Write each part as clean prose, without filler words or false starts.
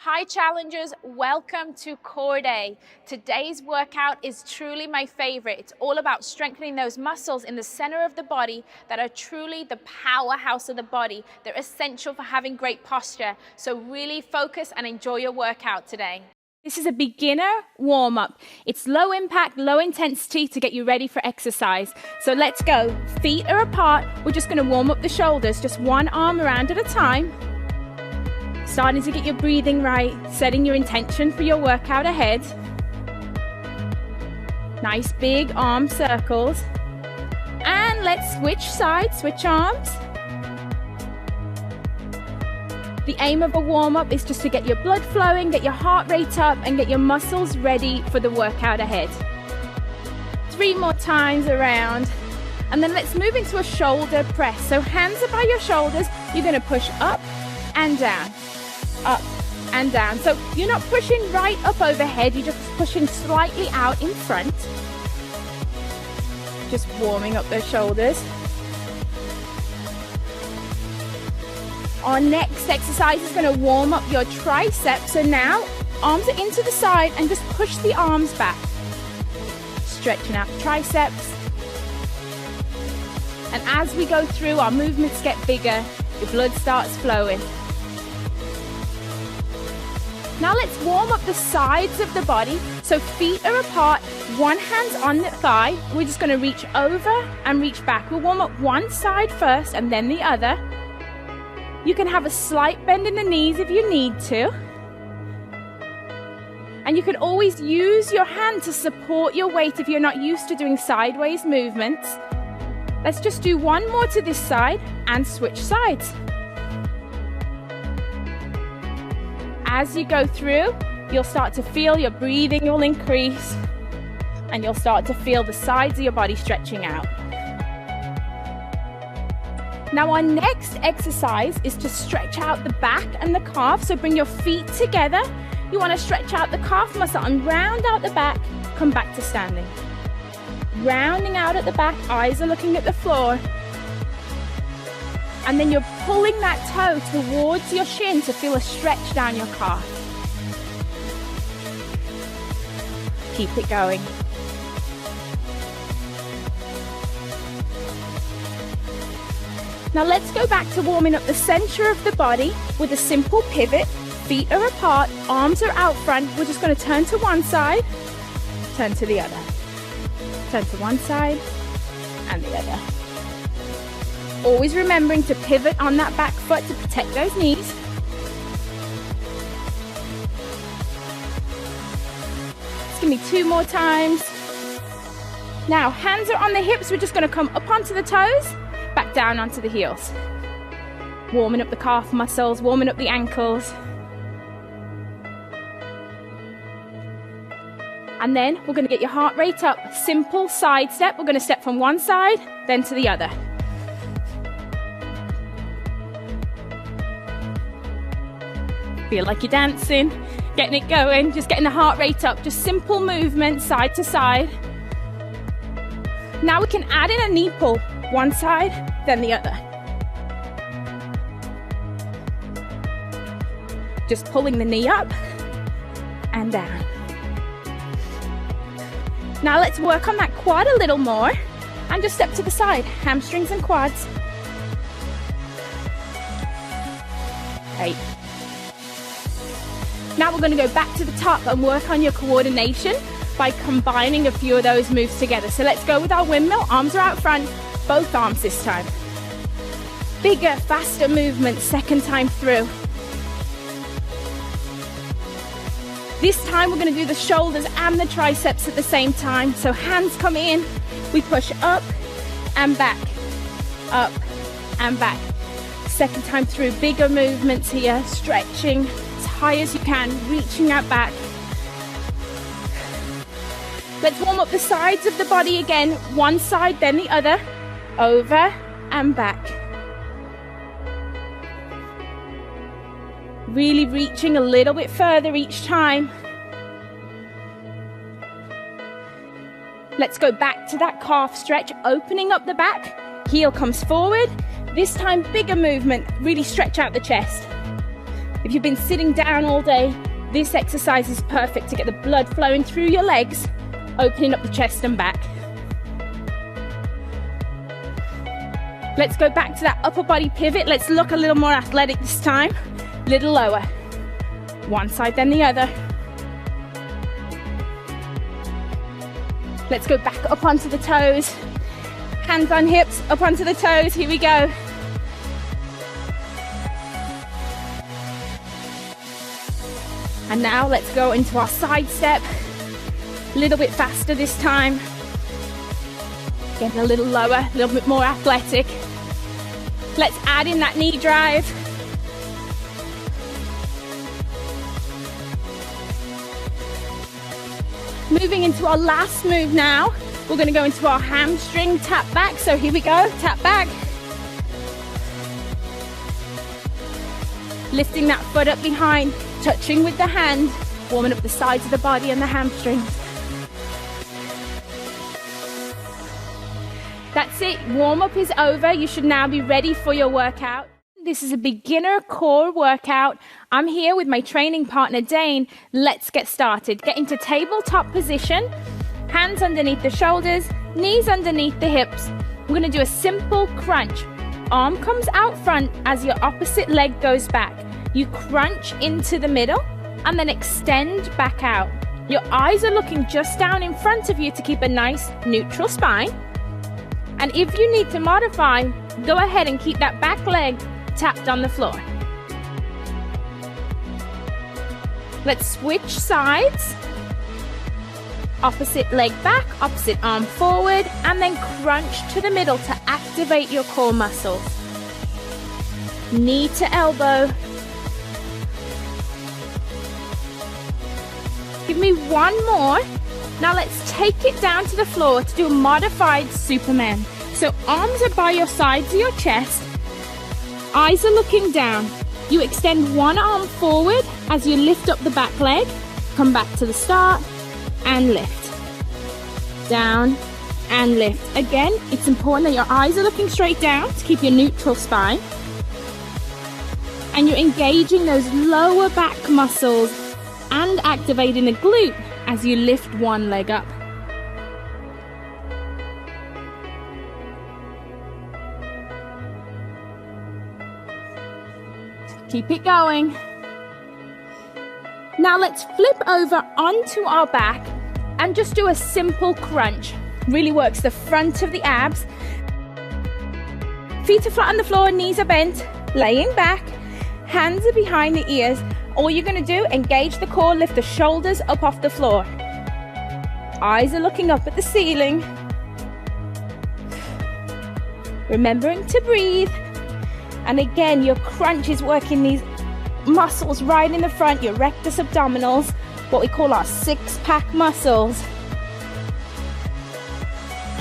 Hi challengers, welcome to Core Day. Today's workout is truly my favorite. It's all about strengthening those muscles in the center of the body that are truly the powerhouse of the body. They're essential for having great posture. So really focus and enjoy your workout today. This is a beginner warm-up. It's low impact, low intensity to get you ready for exercise. So let's go. Feet are apart. We're just going to warm up the shoulders, just one arm around at a time. Starting to get your breathing right, setting your intention for your workout ahead. Nice big arm circles. And let's switch sides, switch arms. The aim of a warm-up is just to get your blood flowing, get your heart rate up, and get your muscles ready for the workout ahead. 3 more times around. And then let's move into a shoulder press. So hands are by your shoulders. You're going to push up and down. Up and down. So you're not pushing right up overhead, you're just pushing slightly out in front. Just warming up those shoulders. Our next exercise is going to warm up your triceps. So now arms are into the side and just push the arms back. Stretching out the triceps. And as we go through, our movements get bigger, your blood starts flowing. Now let's warm up the sides of the body. So feet are apart, one hand's on the thigh. We're just going to reach over and reach back. We'll warm up one side first and then the other. You can have a slight bend in the knees if you need to. And you can always use your hand to support your weight if you're not used to doing sideways movements. Let's just do one more to this side and switch sides. As you go through, you'll start to feel your breathing will increase and you'll start to feel the sides of your body stretching out. Now our next exercise is to stretch out the back and the calf. So bring your feet together. You want to stretch out the calf muscle and round out the back, come back to standing. Rounding out at the back, eyes are looking at the floor. And then you're pulling that toe towards your shin to feel a stretch down your calf. Keep it going. Now let's go back to warming up the center of the body with a simple pivot. Feet are apart, arms are out front. We're just going to turn to one side, turn to the other. Turn to one side and the other. Always remembering to pivot on that back foot to protect those knees. Just give me 2 more times. Now, hands are on the hips. We're just going to come up onto the toes, back down onto the heels. Warming up the calf muscles, warming up the ankles. And then we're going to get your heart rate up. Simple side step. We're going to step from one side, then to the other. Feel like you're dancing, getting it going, just getting the heart rate up, just simple movement side to side. Now we can add in a knee pull, one side, then the other. Just pulling the knee up and down. Now let's work on that quad a little more and just step to the side, hamstrings and quads. 8. Now we're going to go back to the top and work on your coordination by combining a few of those moves together. So let's go with our windmill. Arms are out front, both arms this time. Bigger, faster movement, second time through. This time we're going to do the shoulders and the triceps at the same time. So hands come in, we push up and back, up and back. Second time through, bigger movements here, stretching as high as you can, reaching out back. Let's warm up the sides of the body again, one side then the other, over and back. Really reaching a little bit further each time. Let's go back to that calf stretch, opening up the back, heel comes forward. This time bigger movement, really stretch out the chest. If you've been sitting down all day, this exercise is perfect to get the blood flowing through your legs, opening up the chest and back. Let's go back to that upper body pivot. Let's look a little more athletic this time. A little lower. One side then the other. Let's go back up onto the toes. Hands on hips, up onto the toes. Here we go. And now let's go into our side step. A little bit faster this time. Getting a little lower, a little bit more athletic. Let's add in that knee drive. Moving into our last move now. We're going to go into our hamstring tap back. So here we go, tap back. Lifting that foot up behind, touching with the hand, warming up the sides of the body and the hamstrings. That's it, warm up is over. You should now be ready for your workout. This is a beginner core workout. I'm here with my training partner, Dane. Let's get started. Get into tabletop position, hands underneath the shoulders, knees underneath the hips. We're gonna do a simple crunch. Arm comes out front as your opposite leg goes back. You crunch into the middle and then extend back out. Your eyes are looking just down in front of you to keep a nice neutral spine. And if you need to modify, go ahead and keep that back leg tapped on the floor. Let's switch sides. Opposite leg back, opposite arm forward, and then crunch to the middle to activate your core muscles. Knee to elbow. Give me one more. Now let's take it down to the floor to do a modified Superman. So arms are by your sides of your chest. Eyes are looking down. You extend one arm forward as you lift up the back leg. Come back to the start and lift. Down and lift. Again, it's important that your eyes are looking straight down to keep your neutral spine. And you're engaging those lower back muscles and activating the glute as you lift one leg up. Keep it going. Now let's flip over onto our back and just do a simple crunch. Really works the front of the abs. Feet are flat on the floor, knees are bent, laying back, hands are behind the ears. All you're going to do, engage the core, lift the shoulders up off the floor. Eyes are looking up at the ceiling. Remembering to breathe. And again, your crunch is working these muscles right in the front, your rectus abdominals, what we call our six-pack muscles.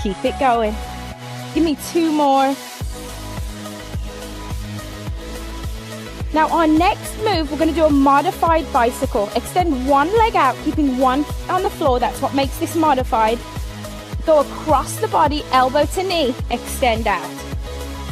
Keep it going. Give me two more. Now our next move, we're going to do a modified bicycle. Extend one leg out, keeping one on the floor. That's what makes this modified. Go across the body, elbow to knee, extend out.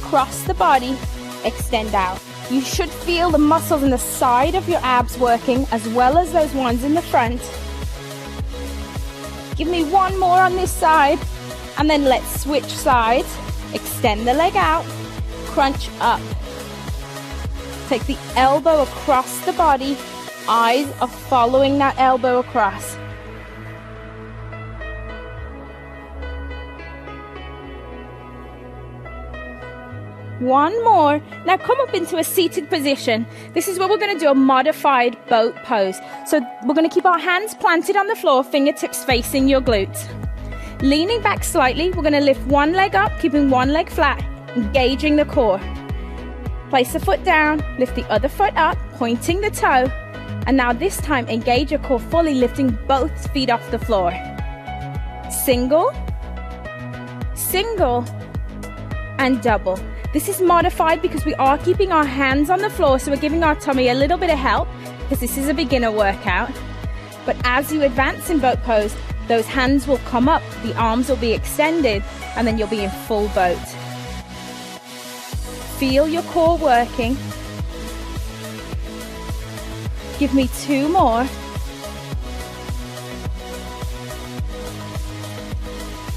Cross the body, extend out. You should feel the muscles in the side of your abs working as well as those ones in the front. Give me one more on this side and then let's switch sides. Extend the leg out, crunch up. Take the elbow across the body. Eyes are following that elbow across. One more. Now come up into a seated position. This is where we're going to do a modified boat pose. So we're going to keep our hands planted on the floor, fingertips facing your glutes. Leaning back slightly, we're going to lift one leg up, keeping one leg flat, engaging the core. Place the foot down, lift the other foot up, pointing the toe. And now this time, engage your core fully, lifting both feet off the floor. Single, single, and double. This is modified because we are keeping our hands on the floor, so we're giving our tummy a little bit of help because this is a beginner workout. But as you advance in boat pose, those hands will come up, the arms will be extended, and then you'll be in full boat. Feel your core working. Give me 2 more.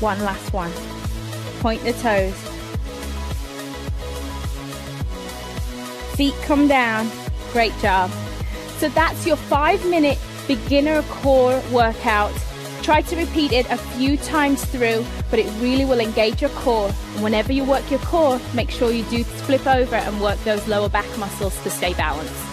1 last one. Point the toes. Feet come down. Great job. So that's your 5-minute beginner core workout. Try to repeat it a few times through, but it really will engage your core. And whenever you work your core, make sure you do flip over and work those lower back muscles to stay balanced.